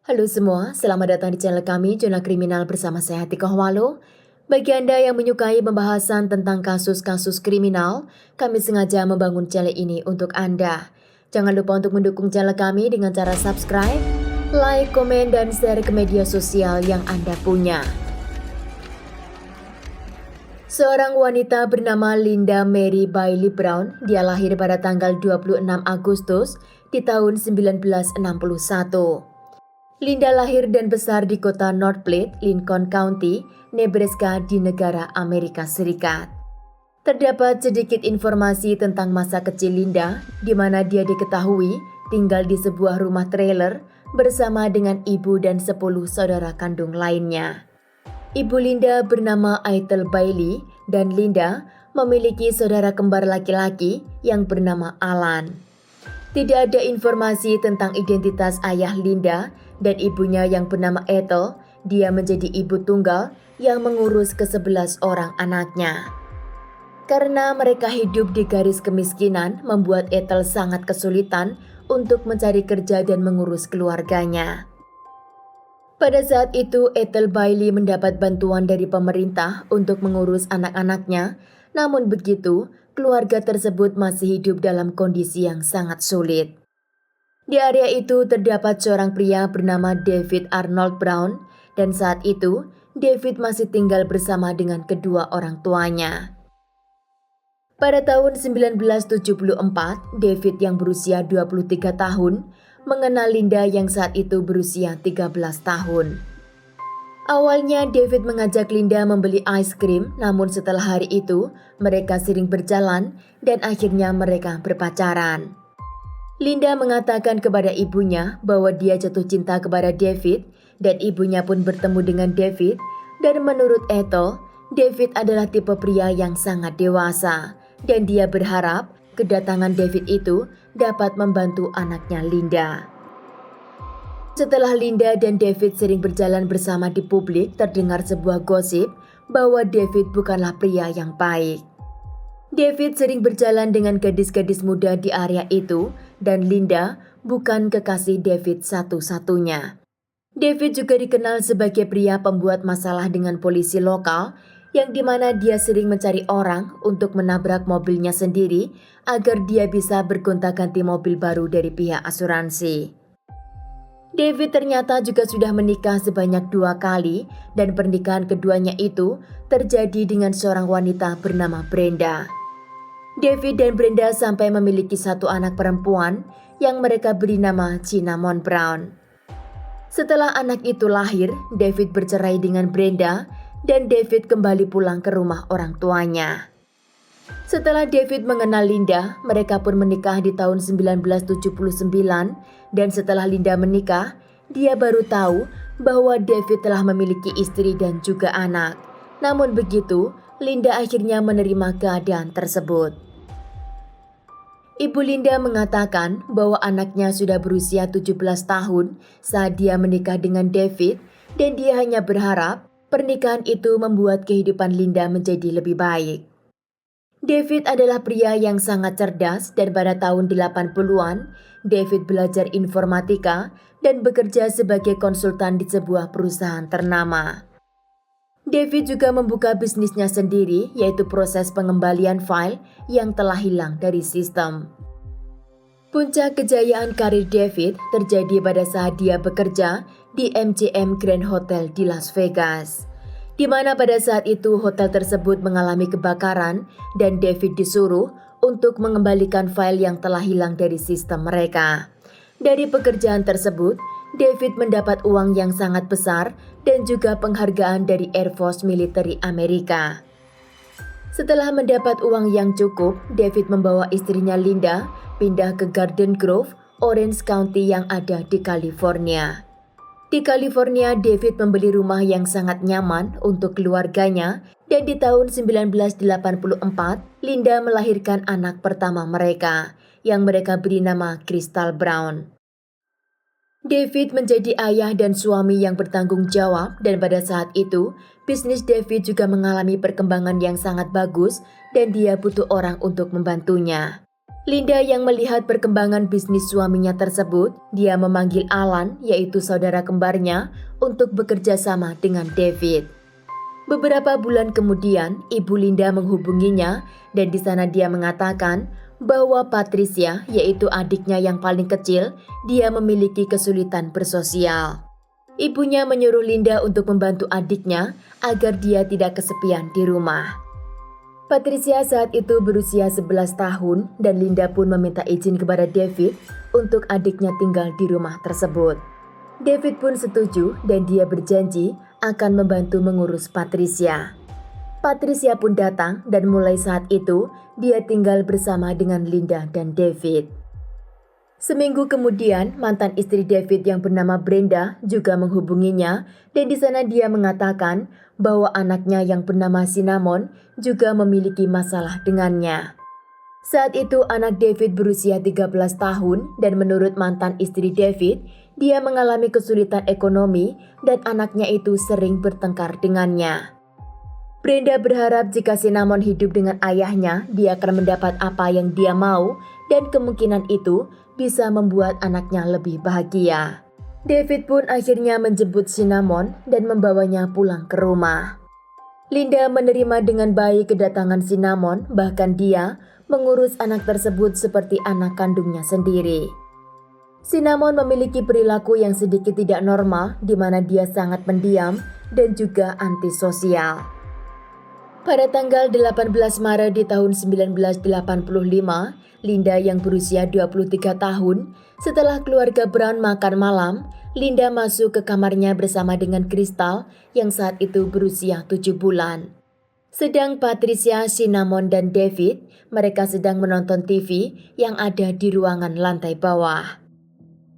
Halo semua, selamat datang di channel kami, Zona Kriminal bersama saya Tika Hwalo. Bagi Anda yang menyukai pembahasan tentang kasus-kasus kriminal, kami sengaja membangun channel ini untuk Anda. Jangan lupa untuk mendukung channel kami dengan cara subscribe, like, komen, dan share ke media sosial yang Anda punya. Seorang wanita bernama Linda Mary Bailey Brown, dia lahir pada tanggal 26 Agustus di tahun 1961. Linda lahir dan besar di kota North Platte, Lincoln County, Nebraska di negara Amerika Serikat. Terdapat sedikit informasi tentang masa kecil Linda, di mana dia diketahui tinggal di sebuah rumah trailer bersama dengan ibu dan 10 saudara kandung lainnya. Ibu Linda bernama Ethel Bailey dan Linda memiliki saudara kembar laki-laki yang bernama Alan. Tidak ada informasi tentang identitas ayah Linda dan ibunya yang bernama Ethel. Dia menjadi ibu tunggal yang mengurus ke-11 orang anaknya. Karena mereka hidup di garis kemiskinan, membuat Ethel sangat kesulitan untuk mencari kerja dan mengurus keluarganya. Pada saat itu, Ethel Bailey mendapat bantuan dari pemerintah untuk mengurus anak-anaknya. Namun begitu, keluarga tersebut masih hidup dalam kondisi yang sangat sulit. Di area itu terdapat seorang pria bernama David Arnold Brown, dan saat itu David masih tinggal bersama dengan kedua orang tuanya. Pada tahun 1974, David yang berusia 23 tahun mengenal Linda yang saat itu berusia 13 tahun. Awalnya David mengajak Linda membeli ice cream, namun setelah hari itu mereka sering berjalan dan akhirnya mereka berpacaran. Linda mengatakan kepada ibunya bahwa dia jatuh cinta kepada David dan ibunya pun bertemu dengan David, dan menurut Ethel, David adalah tipe pria yang sangat dewasa dan dia berharap kedatangan David itu dapat membantu anaknya Linda. Setelah Linda dan David sering berjalan bersama di publik, terdengar sebuah gosip bahwa David bukanlah pria yang baik. David sering berjalan dengan gadis-gadis muda di area itu dan Linda bukan kekasih David satu-satunya. David juga dikenal sebagai pria pembuat masalah dengan polisi lokal, yang dimana dia sering mencari orang untuk menabrak mobilnya sendiri agar dia bisa bergonta-ganti mobil baru dari pihak asuransi. David ternyata juga sudah menikah sebanyak 2 kali dan pernikahan keduanya itu terjadi dengan seorang wanita bernama Brenda. David dan Brenda sampai memiliki 1 anak perempuan yang mereka beri nama Cinnamon Brown. Setelah anak itu lahir, David bercerai dengan Brenda dan David kembali pulang ke rumah orang tuanya. Setelah David mengenal Linda, mereka pun menikah di tahun 1979 dan setelah Linda menikah, dia baru tahu bahwa David telah memiliki istri dan juga anak. Namun begitu, Linda akhirnya menerima keadaan tersebut. Ibu Linda mengatakan bahwa anaknya sudah berusia 17 tahun saat dia menikah dengan David dan dia hanya berharap pernikahan itu membuat kehidupan Linda menjadi lebih baik. David adalah pria yang sangat cerdas dan pada tahun 80-an, David belajar informatika dan bekerja sebagai konsultan di sebuah perusahaan ternama. David juga membuka bisnisnya sendiri, yaitu proses pengembalian file yang telah hilang dari sistem. Puncak kejayaan karir David terjadi pada saat dia bekerja di MGM Grand Hotel di Las Vegas, di mana pada saat itu hotel tersebut mengalami kebakaran dan David disuruh untuk mengembalikan file yang telah hilang dari sistem mereka. Dari pekerjaan tersebut, David mendapat uang yang sangat besar dan juga penghargaan dari Air Force Military Amerika. Setelah mendapat uang yang cukup, David membawa istrinya Linda pindah ke Garden Grove, Orange County yang ada di California. Di California, David membeli rumah yang sangat nyaman untuk keluarganya dan di tahun 1984, Linda melahirkan anak pertama mereka yang mereka beri nama Crystal Brown. David menjadi ayah dan suami yang bertanggung jawab dan pada saat itu, bisnis David juga mengalami perkembangan yang sangat bagus dan dia butuh orang untuk membantunya. Linda yang melihat perkembangan bisnis suaminya tersebut, dia memanggil Alan, yaitu saudara kembarnya, untuk bekerja sama dengan David. Beberapa bulan kemudian, ibu Linda menghubunginya dan di sana dia mengatakan bahwa Patricia, yaitu adiknya yang paling kecil, dia memiliki kesulitan bersosial. Ibunya menyuruh Linda untuk membantu adiknya agar dia tidak kesepian di rumah. Patricia saat itu berusia 11 tahun dan Linda pun meminta izin kepada David untuk adiknya tinggal di rumah tersebut. David pun setuju dan dia berjanji akan membantu mengurus Patricia. Patricia pun datang dan mulai saat itu dia tinggal bersama dengan Linda dan David. Seminggu kemudian, mantan istri David yang bernama Brenda juga menghubunginya dan di sana dia mengatakan bahwa anaknya yang bernama Cinnamon juga memiliki masalah dengannya. Saat itu anak David berusia 13 tahun dan menurut mantan istri David, dia mengalami kesulitan ekonomi dan anaknya itu sering bertengkar dengannya. Brenda berharap jika Cinnamon hidup dengan ayahnya, dia akan mendapat apa yang dia mau dan kemungkinan itu bisa membuat anaknya lebih bahagia. David pun akhirnya menjemput Cinnamon dan membawanya pulang ke rumah. Linda menerima dengan baik kedatangan Cinnamon, bahkan dia mengurus anak tersebut seperti anak kandungnya sendiri. Cinnamon memiliki perilaku yang sedikit tidak normal, di mana dia sangat pendiam dan juga antisosial. Pada tanggal 18 Maret di tahun 1985, Linda yang berusia 23 tahun, setelah keluarga Brown makan malam, Linda masuk ke kamarnya bersama dengan Crystal yang saat itu berusia 7 bulan. Sedang Patricia, Cinnamon, dan David, mereka sedang menonton TV yang ada di ruangan lantai bawah.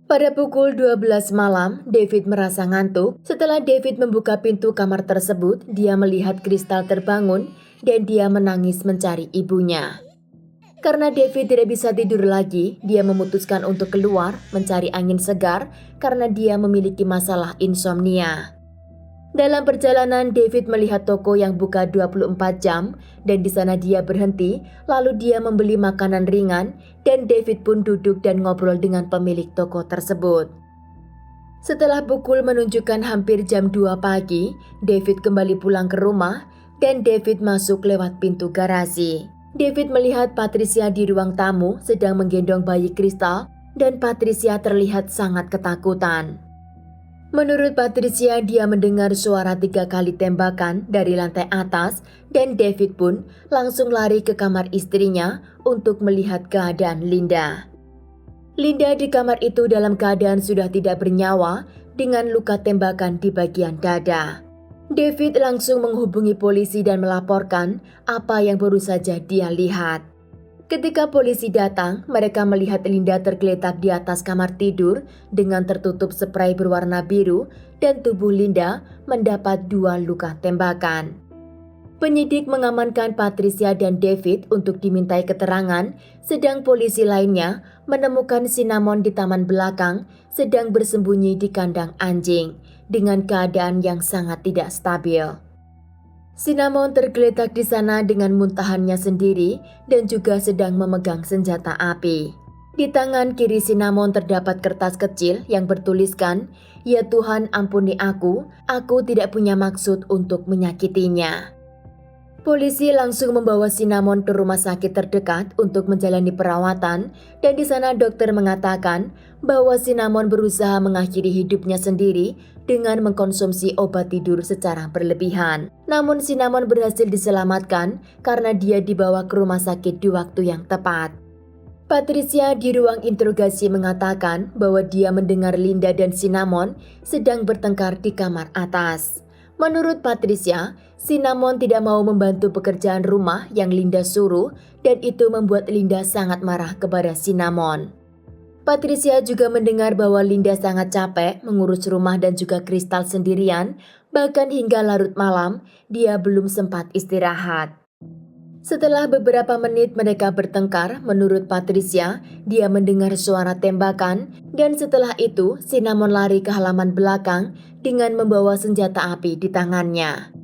Pada pukul 12 malam, David merasa ngantuk. Setelah David membuka pintu kamar tersebut, dia melihat Crystal terbangun dan dia menangis mencari ibunya. Karena David tidak bisa tidur lagi, dia memutuskan untuk keluar mencari angin segar karena dia memiliki masalah insomnia. Dalam perjalanan, David melihat toko yang buka 24 jam dan di sana dia berhenti, lalu dia membeli makanan ringan dan David pun duduk dan ngobrol dengan pemilik toko tersebut. Setelah pukul menunjukkan hampir jam 2 pagi, David kembali pulang ke rumah dan David masuk lewat pintu garasi. David melihat Patricia di ruang tamu sedang menggendong bayi Crystal dan Patricia terlihat sangat ketakutan. Menurut Patricia, dia mendengar suara 3 kali tembakan dari lantai atas dan David pun langsung lari ke kamar istrinya untuk melihat keadaan Linda. Linda di kamar itu dalam keadaan sudah tidak bernyawa dengan luka tembakan di bagian dada. David langsung menghubungi polisi dan melaporkan apa yang baru saja dia lihat. Ketika polisi datang, mereka melihat Linda tergeletak di atas kamar tidur dengan tertutup spray berwarna biru dan tubuh Linda mendapat 2 luka tembakan. Penyidik mengamankan Patricia dan David untuk dimintai keterangan, sedang polisi lainnya menemukan Cinnamon di taman belakang sedang bersembunyi di kandang anjing dengan keadaan yang sangat tidak stabil. Cinnamon tergeletak di sana dengan muntahannya sendiri dan juga sedang memegang senjata api. Di tangan kiri Cinnamon terdapat kertas kecil yang bertuliskan, "Ya Tuhan, ampuni aku tidak punya maksud untuk menyakitinya." Polisi langsung membawa Cinnamon ke rumah sakit terdekat untuk menjalani perawatan dan di sana dokter mengatakan bahwa Cinnamon berusaha mengakhiri hidupnya sendiri dengan mengkonsumsi obat tidur secara berlebihan. Namun Cinnamon berhasil diselamatkan karena dia dibawa ke rumah sakit di waktu yang tepat. Patricia di ruang interogasi mengatakan bahwa dia mendengar Linda dan Cinnamon sedang bertengkar di kamar atas. Menurut Patricia, Cinnamon tidak mau membantu pekerjaan rumah yang Linda suruh dan itu membuat Linda sangat marah kepada Cinnamon. Patricia juga mendengar bahwa Linda sangat capek mengurus rumah dan juga Crystal sendirian, bahkan hingga larut malam dia belum sempat istirahat. Setelah beberapa menit mereka bertengkar, menurut Patricia, dia mendengar suara tembakan dan setelah itu Cinnamon lari ke halaman belakang dengan membawa senjata api di tangannya.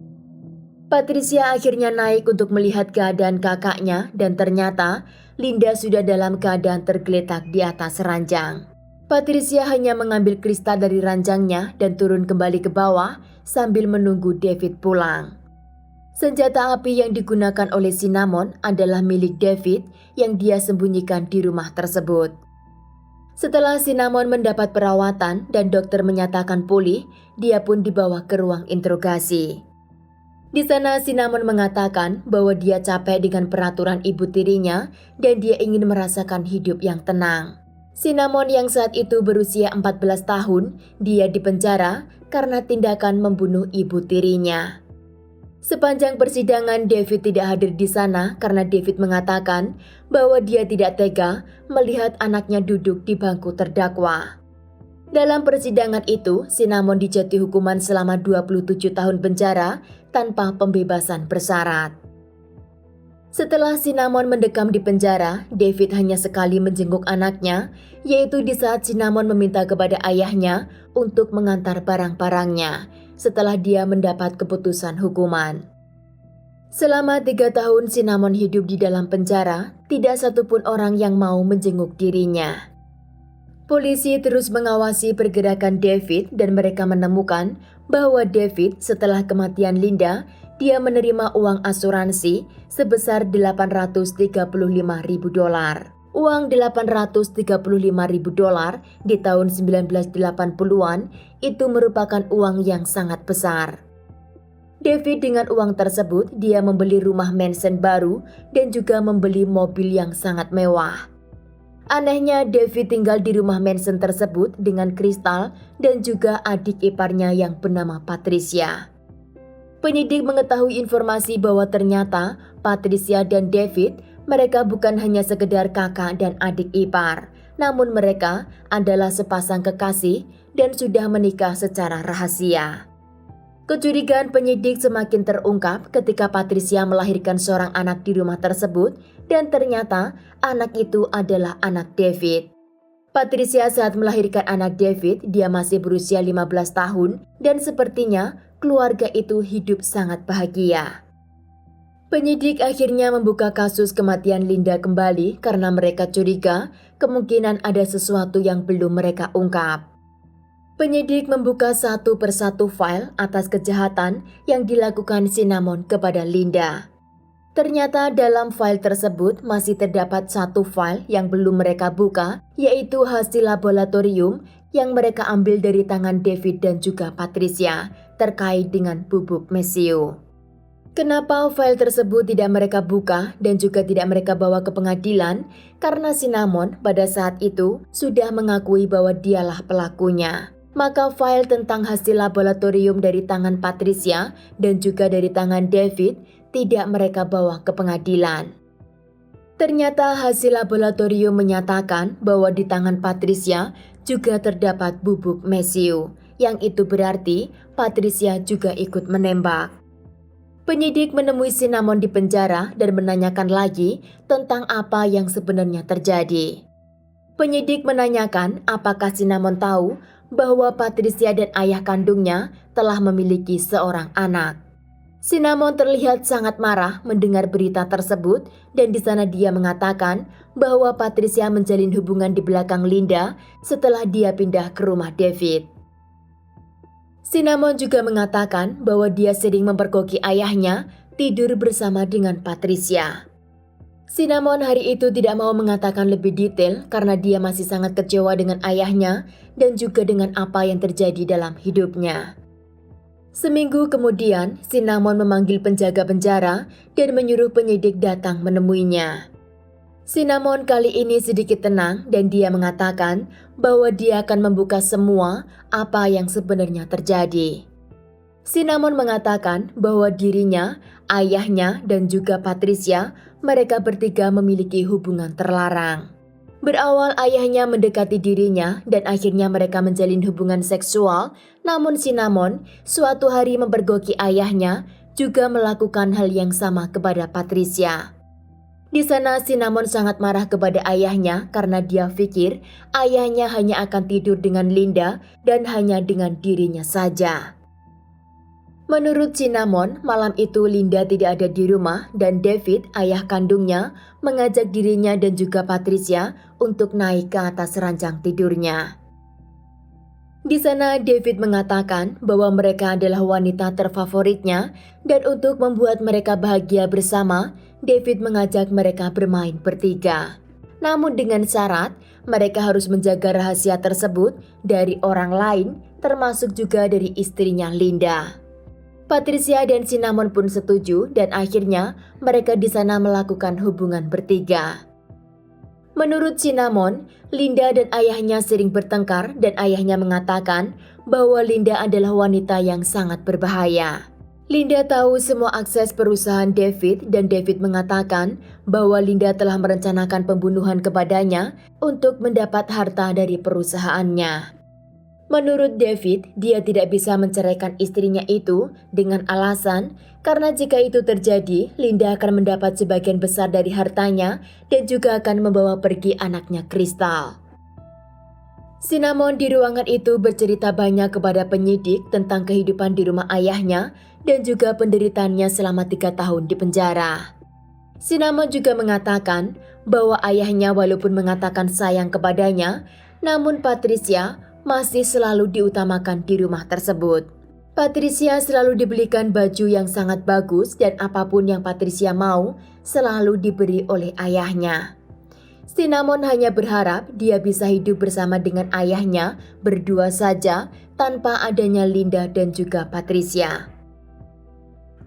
Patricia akhirnya naik untuk melihat keadaan kakaknya dan ternyata Linda sudah dalam keadaan tergeletak di atas ranjang. Patricia hanya mengambil kristal dari ranjangnya dan turun kembali ke bawah sambil menunggu David pulang. Senjata api yang digunakan oleh Cinnamon adalah milik David yang dia sembunyikan di rumah tersebut. Setelah Cinnamon mendapat perawatan dan dokter menyatakan pulih, dia pun dibawa ke ruang interogasi. Di sana Cinnamon mengatakan bahwa dia capek dengan peraturan ibu tirinya dan dia ingin merasakan hidup yang tenang. Cinnamon yang saat itu berusia 14 tahun, dia dipenjara karena tindakan membunuh ibu tirinya. Sepanjang persidangan David tidak hadir di sana karena David mengatakan bahwa dia tidak tega melihat anaknya duduk di bangku terdakwa. Dalam persidangan itu, Cinnamon dijatuhi hukuman selama 27 tahun penjara tanpa pembebasan bersyarat. Setelah Cinnamon mendekam di penjara, David hanya sekali menjenguk anaknya, yaitu di saat Cinnamon meminta kepada ayahnya untuk mengantar barang-barangnya setelah dia mendapat keputusan hukuman. Selama 3 tahun Cinnamon hidup di dalam penjara, tidak satupun orang yang mau menjenguk dirinya. Polisi terus mengawasi pergerakan David dan mereka menemukan bahwa David setelah kematian Linda, dia menerima uang asuransi sebesar $835.000. Uang $835.000 di tahun 1980-an itu merupakan uang yang sangat besar. David dengan uang tersebut dia membeli rumah mansion baru dan juga membeli mobil yang sangat mewah. Anehnya David tinggal di rumah mansion tersebut dengan Crystal dan juga adik iparnya yang bernama Patricia. Penyidik mengetahui informasi bahwa ternyata Patricia dan David mereka bukan hanya sekedar kakak dan adik ipar, namun mereka adalah sepasang kekasih dan sudah menikah secara rahasia. Kecurigaan penyidik semakin terungkap ketika Patricia melahirkan seorang anak di rumah tersebut dan ternyata anak itu adalah anak David. Patricia saat melahirkan anak David, dia masih berusia 15 tahun dan sepertinya keluarga itu hidup sangat bahagia. Penyidik akhirnya membuka kasus kematian Linda kembali karena mereka curiga kemungkinan ada sesuatu yang belum mereka ungkap. Penyidik membuka satu persatu file atas kejahatan yang dilakukan Cinnamon kepada Linda. Ternyata dalam file tersebut masih terdapat satu file yang belum mereka buka, yaitu hasil laboratorium yang mereka ambil dari tangan David dan juga Patricia terkait dengan bubuk mesio. Kenapa file tersebut tidak mereka buka dan juga tidak mereka bawa ke pengadilan? Karena Cinnamon pada saat itu sudah mengakui bahwa dialah pelakunya. Maka file tentang hasil laboratorium dari tangan Patricia dan juga dari tangan David tidak mereka bawa ke pengadilan. Ternyata hasil laboratorium menyatakan bahwa di tangan Patricia juga terdapat bubuk mesio, yang itu berarti Patricia juga ikut menembak. Penyidik menemui Cinnamon di penjara dan menanyakan lagi tentang apa yang sebenarnya terjadi. Penyidik menanyakan apakah Cinnamon tahu bahwa Patricia dan ayah kandungnya telah memiliki seorang anak. Cinnamon terlihat sangat marah mendengar berita tersebut dan di sana dia mengatakan bahwa Patricia menjalin hubungan di belakang Linda setelah dia pindah ke rumah David. Cinnamon juga mengatakan bahwa dia sering mempergoki ayahnya tidur bersama dengan Patricia. Cinnamon hari itu tidak mau mengatakan lebih detail karena dia masih sangat kecewa dengan ayahnya dan juga dengan apa yang terjadi dalam hidupnya. Seminggu kemudian, Cinnamon memanggil penjaga penjara dan menyuruh penyidik datang menemuinya. Cinnamon kali ini sedikit tenang dan dia mengatakan bahwa dia akan membuka semua apa yang sebenarnya terjadi. Cinnamon mengatakan bahwa dirinya, ayahnya, dan juga Patricia, mereka bertiga memiliki hubungan terlarang. Berawal ayahnya mendekati dirinya dan akhirnya mereka menjalin hubungan seksual, namun Cinnamon suatu hari mempergoki ayahnya juga melakukan hal yang sama kepada Patricia. Di sana Cinnamon sangat marah kepada ayahnya karena dia pikir ayahnya hanya akan tidur dengan Linda dan hanya dengan dirinya saja. Menurut Cinnamon, malam itu Linda tidak ada di rumah dan David, ayah kandungnya, mengajak dirinya dan juga Patricia untuk naik ke atas ranjang tidurnya. Di sana David mengatakan bahwa mereka adalah wanita terfavoritnya dan untuk membuat mereka bahagia bersama, David mengajak mereka bermain bertiga. Namun dengan syarat, mereka harus menjaga rahasia tersebut dari orang lain, termasuk juga dari istrinya Linda. Patricia dan Cinnamon pun setuju dan akhirnya mereka di sana melakukan hubungan bertiga. Menurut Cinnamon, Linda dan ayahnya sering bertengkar dan ayahnya mengatakan bahwa Linda adalah wanita yang sangat berbahaya. Linda tahu semua akses perusahaan David dan David mengatakan bahwa Linda telah merencanakan pembunuhan kepadanya untuk mendapat harta dari perusahaannya. Menurut David, dia tidak bisa menceraikan istrinya itu dengan alasan karena jika itu terjadi, Linda akan mendapat sebagian besar dari hartanya dan juga akan membawa pergi anaknya Crystal. Cinnamon di ruangan itu bercerita banyak kepada penyidik tentang kehidupan di rumah ayahnya dan juga penderitaannya selama 3 tahun di penjara. Cinnamon juga mengatakan bahwa ayahnya walaupun mengatakan sayang kepadanya, namun Patricia masih selalu diutamakan di rumah tersebut. Patricia selalu dibelikan baju yang sangat bagus dan apapun yang Patricia mau selalu diberi oleh ayahnya. Cinnamon hanya berharap dia bisa hidup bersama dengan ayahnya berdua saja tanpa adanya Linda dan juga Patricia.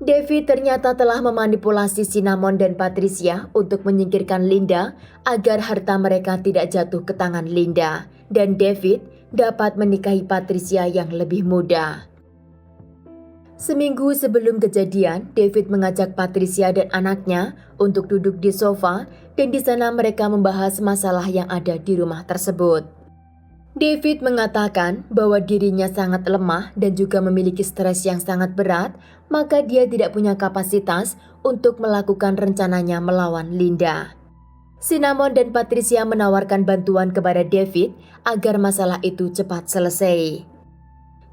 David ternyata telah memanipulasi Cinnamon dan Patricia untuk menyingkirkan Linda agar harta mereka tidak jatuh ke tangan Linda dan David dapat menikahi Patricia yang lebih muda. Seminggu sebelum kejadian, David mengajak Patricia dan anaknya untuk duduk di sofa dan di sana mereka membahas masalah yang ada di rumah tersebut. David mengatakan bahwa dirinya sangat lemah dan juga memiliki stres yang sangat berat, maka dia tidak punya kapasitas untuk melakukan rencananya melawan Linda. Cinnamon dan Patricia menawarkan bantuan kepada David agar masalah itu cepat selesai.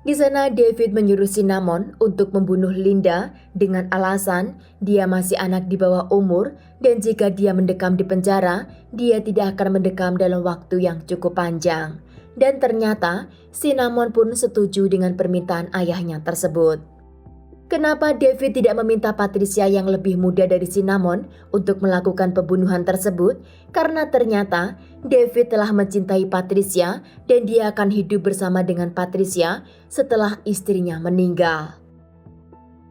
Di sana David menyuruh Cinnamon untuk membunuh Linda dengan alasan dia masih anak di bawah umur dan jika dia mendekam di penjara, dia tidak akan mendekam dalam waktu yang cukup panjang. Dan ternyata Cinnamon pun setuju dengan permintaan ayahnya tersebut. Kenapa David tidak meminta Patricia yang lebih muda dari Cinnamon untuk melakukan pembunuhan tersebut? Karena ternyata David telah mencintai Patricia dan dia akan hidup bersama dengan Patricia setelah istrinya meninggal.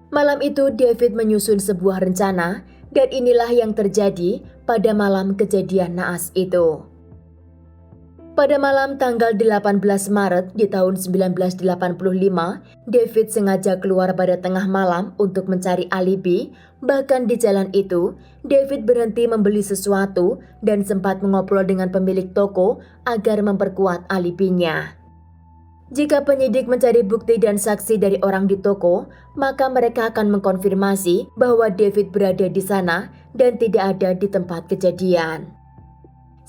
Malam itu David menyusun sebuah rencana dan inilah yang terjadi pada malam kejadian naas itu. Pada malam tanggal 18 Maret di tahun 1985, David sengaja keluar pada tengah malam untuk mencari alibi. Bahkan di jalan itu, David berhenti membeli sesuatu dan sempat mengobrol dengan pemilik toko agar memperkuat alibinya. Jika penyidik mencari bukti dan saksi dari orang di toko, maka mereka akan mengkonfirmasi bahwa David berada di sana dan tidak ada di tempat kejadian.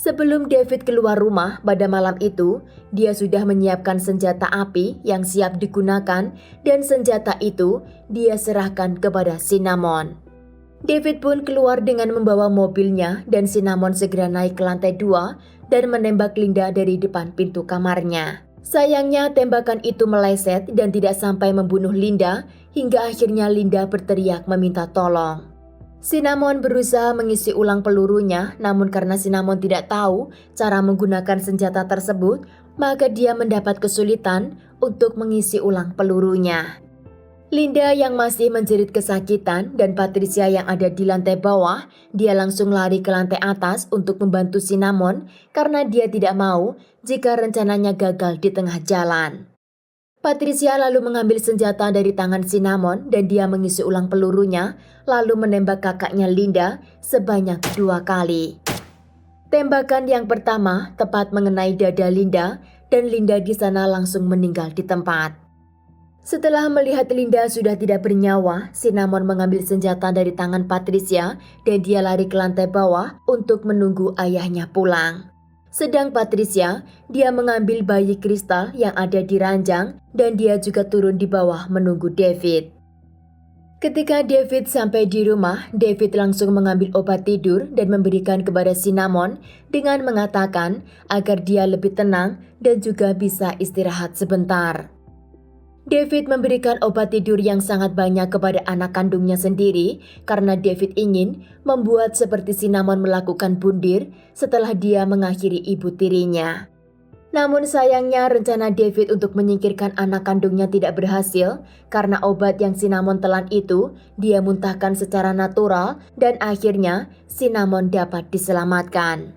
Sebelum David keluar rumah pada malam itu, dia sudah menyiapkan senjata api yang siap digunakan dan senjata itu dia serahkan kepada Cinnamon. David pun keluar dengan membawa mobilnya dan Cinnamon segera naik ke lantai 2 dan menembak Linda dari depan pintu kamarnya. Sayangnya tembakan itu meleset dan tidak sampai membunuh Linda hingga akhirnya Linda berteriak meminta tolong. Cinnamon berusaha mengisi ulang pelurunya, namun karena Cinnamon tidak tahu cara menggunakan senjata tersebut, maka dia mendapat kesulitan untuk mengisi ulang pelurunya. Linda yang masih menjerit kesakitan dan Patricia yang ada di lantai bawah, dia langsung lari ke lantai atas untuk membantu Cinnamon karena dia tidak mau jika rencananya gagal di tengah jalan. Patricia lalu mengambil senjata dari tangan Cinnamon dan dia mengisi ulang pelurunya, lalu menembak kakaknya Linda sebanyak 2 kali. Tembakan yang pertama tepat mengenai dada Linda dan Linda di sana langsung meninggal di tempat. Setelah melihat Linda sudah tidak bernyawa, Cinnamon mengambil senjata dari tangan Patricia dan dia lari ke lantai bawah untuk menunggu ayahnya pulang. Sedang Patricia, dia mengambil bayi Crystal yang ada di ranjang dan dia juga turun di bawah menunggu David. Ketika David sampai di rumah, David langsung mengambil obat tidur dan memberikan kepada Cinnamon dengan mengatakan agar dia lebih tenang dan juga bisa istirahat sebentar. David memberikan obat tidur yang sangat banyak kepada anak kandungnya sendiri karena David ingin membuat seperti Cinnamon melakukan bundir setelah dia mengakhiri ibu tirinya. Namun sayangnya rencana David untuk menyingkirkan anak kandungnya tidak berhasil karena obat yang Cinnamon telan itu dia muntahkan secara natural dan akhirnya Cinnamon dapat diselamatkan.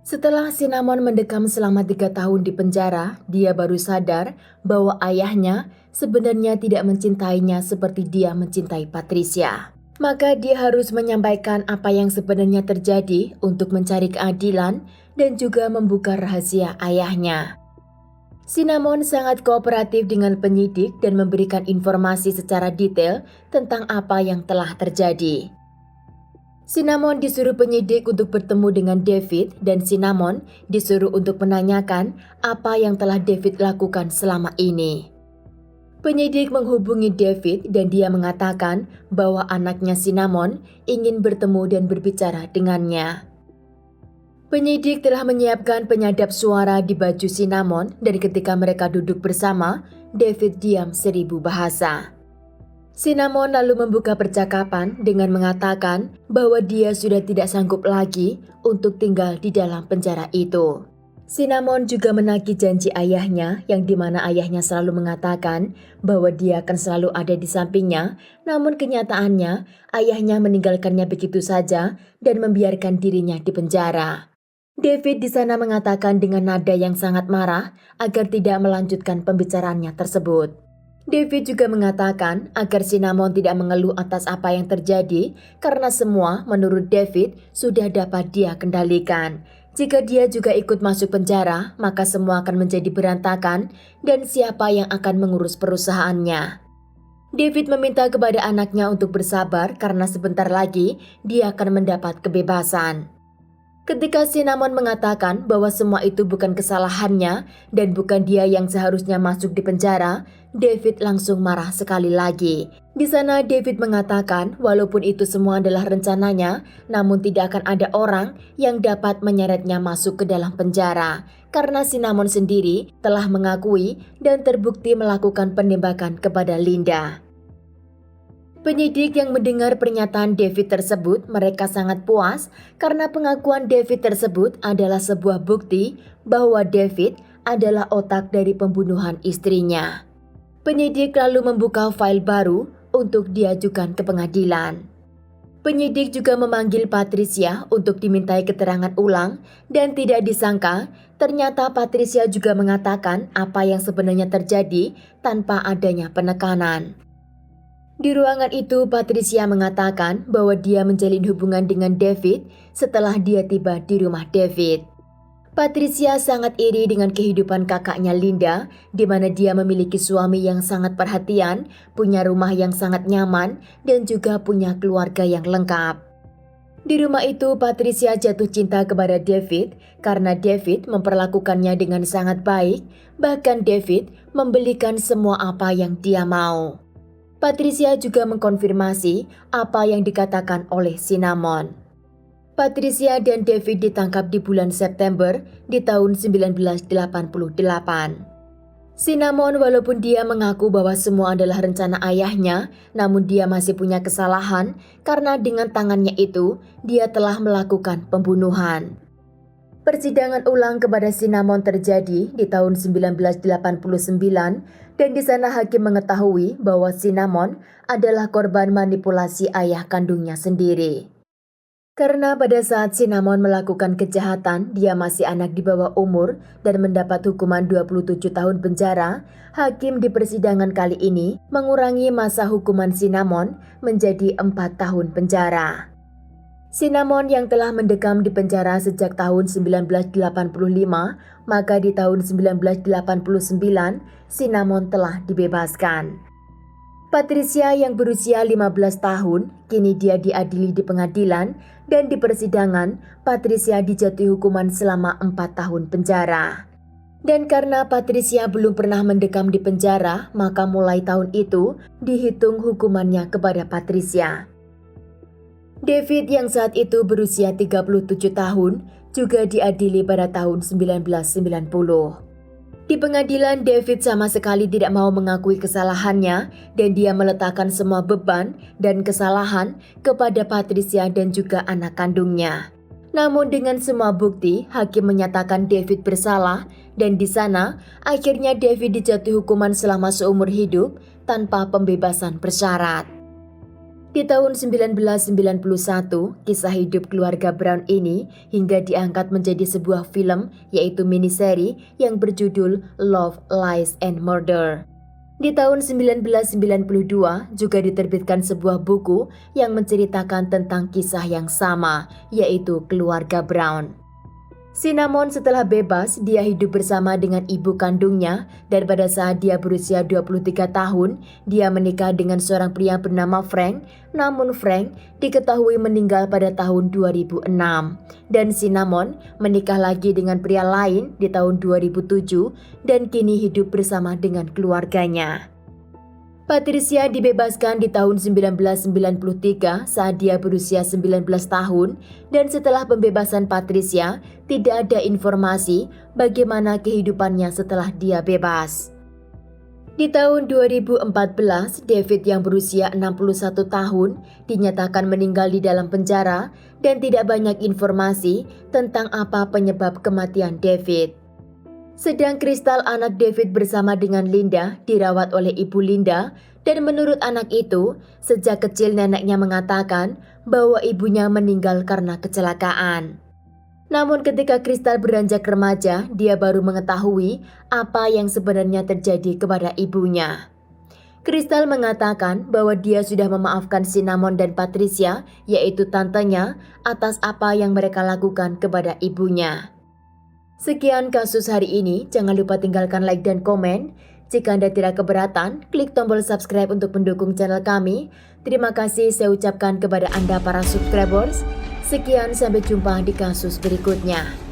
Setelah Cinnamon mendekam selama 3 tahun di penjara, dia baru sadar bahwa ayahnya sebenarnya tidak mencintainya seperti dia mencintai Patricia. Maka dia harus menyampaikan apa yang sebenarnya terjadi untuk mencari keadilan dan juga membuka rahasia ayahnya. Cinnamon sangat kooperatif dengan penyidik dan memberikan informasi secara detail tentang apa yang telah terjadi. Cinnamon disuruh penyidik untuk bertemu dengan David dan Cinnamon disuruh untuk menanyakan apa yang telah David lakukan selama ini. Penyidik menghubungi David dan dia mengatakan bahwa anaknya Cinnamon ingin bertemu dan berbicara dengannya. Penyidik telah menyiapkan penyadap suara di baju Cinnamon dan ketika mereka duduk bersama, David diam 1000 bahasa. Cinnamon lalu membuka percakapan dengan mengatakan bahwa dia sudah tidak sanggup lagi untuk tinggal di dalam penjara itu. Cinnamon juga menagih janji ayahnya yang dimana ayahnya selalu mengatakan bahwa dia akan selalu ada di sampingnya, namun kenyataannya ayahnya meninggalkannya begitu saja dan membiarkan dirinya di penjara. David di sana mengatakan dengan nada yang sangat marah agar tidak melanjutkan pembicaraannya tersebut. David juga mengatakan agar Cinnamon tidak mengeluh atas apa yang terjadi karena semua menurut David sudah dapat dia kendalikan. Jika dia juga ikut masuk penjara, maka semua akan menjadi berantakan dan siapa yang akan mengurus perusahaannya. David meminta kepada anaknya untuk bersabar karena sebentar lagi dia akan mendapat kebebasan. Ketika Cinnamon mengatakan bahwa semua itu bukan kesalahannya dan bukan dia yang seharusnya masuk di penjara, David langsung marah sekali lagi. Di sana David mengatakan walaupun itu semua adalah rencananya, namun tidak akan ada orang yang dapat menyeretnya masuk ke dalam penjara. Karena Cinnamon sendiri telah mengakui dan terbukti melakukan penembakan kepada Linda. Penyidik yang mendengar pernyataan David tersebut mereka sangat puas karena pengakuan David tersebut adalah sebuah bukti bahwa David adalah otak dari pembunuhan istrinya. Penyidik lalu membuka file baru untuk diajukan ke pengadilan. Penyidik juga memanggil Patricia untuk dimintai keterangan ulang dan tidak disangka ternyata Patricia juga mengatakan apa yang sebenarnya terjadi tanpa adanya penekanan. Di ruangan itu, Patricia mengatakan bahwa dia menjalin hubungan dengan David setelah dia tiba di rumah David. Patricia sangat iri dengan kehidupan kakaknya Linda, di mana dia memiliki suami yang sangat perhatian, punya rumah yang sangat nyaman, dan juga punya keluarga yang lengkap. Di rumah itu, Patricia jatuh cinta kepada David karena David memperlakukannya dengan sangat baik, bahkan David membelikan semua apa yang dia mau. Patricia juga mengkonfirmasi apa yang dikatakan oleh Cinnamon. Patricia dan David ditangkap di bulan September di tahun 1988. Cinnamon walaupun dia mengaku bahwa semua adalah rencana ayahnya, namun dia masih punya kesalahan karena dengan tangannya itu dia telah melakukan pembunuhan. Persidangan ulang kepada Cinnamon terjadi di tahun 1989 dan di sana hakim mengetahui bahwa Cinnamon adalah korban manipulasi ayah kandungnya sendiri. Karena pada saat Cinnamon melakukan kejahatan, dia masih anak di bawah umur dan mendapat hukuman 27 tahun penjara, hakim di persidangan kali ini mengurangi masa hukuman Cinnamon menjadi 4 tahun penjara. Cinnamon yang telah mendekam di penjara sejak tahun 1985, maka di tahun 1989, Cinnamon telah dibebaskan. Patricia yang berusia 15 tahun, kini dia diadili di pengadilan dan di persidangan, Patricia dijatuhi hukuman selama 4 tahun penjara. Dan karena Patricia belum pernah mendekam di penjara, maka mulai tahun itu dihitung hukumannya kepada Patricia. David yang saat itu berusia 37 tahun juga diadili pada tahun 1990. Di pengadilan, David sama sekali tidak mau mengakui kesalahannya dan dia meletakkan semua beban dan kesalahan kepada Patricia dan juga anak kandungnya. Namun dengan semua bukti, hakim menyatakan David bersalah dan di sana akhirnya David dijatuhi hukuman selama seumur hidup tanpa pembebasan bersyarat. Di tahun 1991, kisah hidup keluarga Brown ini hingga diangkat menjadi sebuah film yaitu miniseri yang berjudul Love, Lies, and Murder. Di tahun 1992 juga diterbitkan sebuah buku yang menceritakan tentang kisah yang sama yaitu keluarga Brown. Cinnamon setelah bebas, dia hidup bersama dengan ibu kandungnya dan pada saat dia berusia 23 tahun, dia menikah dengan seorang pria bernama Frank, namun Frank diketahui meninggal pada tahun 2006. Dan Cinnamon menikah lagi dengan pria lain di tahun 2007 dan kini hidup bersama dengan keluarganya. Patricia dibebaskan di tahun 1993 saat dia berusia 19 tahun dan setelah pembebasan Patricia tidak ada informasi bagaimana kehidupannya setelah dia bebas. Di tahun 2014, David yang berusia 61 tahun dinyatakan meninggal di dalam penjara dan tidak banyak informasi tentang apa penyebab kematian David. Sedang Crystal anak David bersama dengan Linda dirawat oleh ibu Linda dan menurut anak itu, sejak kecil neneknya mengatakan bahwa ibunya meninggal karena kecelakaan. Namun ketika Crystal beranjak remaja, dia baru mengetahui apa yang sebenarnya terjadi kepada ibunya. Crystal mengatakan bahwa dia sudah memaafkan Cinnamon dan Patricia, yaitu tantenya, atas apa yang mereka lakukan kepada ibunya. Sekian kasus hari ini, jangan lupa tinggalkan like dan komen. Jika Anda tidak keberatan, klik tombol subscribe untuk mendukung channel kami. Terima kasih saya ucapkan kepada Anda para subscribers. Sekian, sampai jumpa di kasus berikutnya.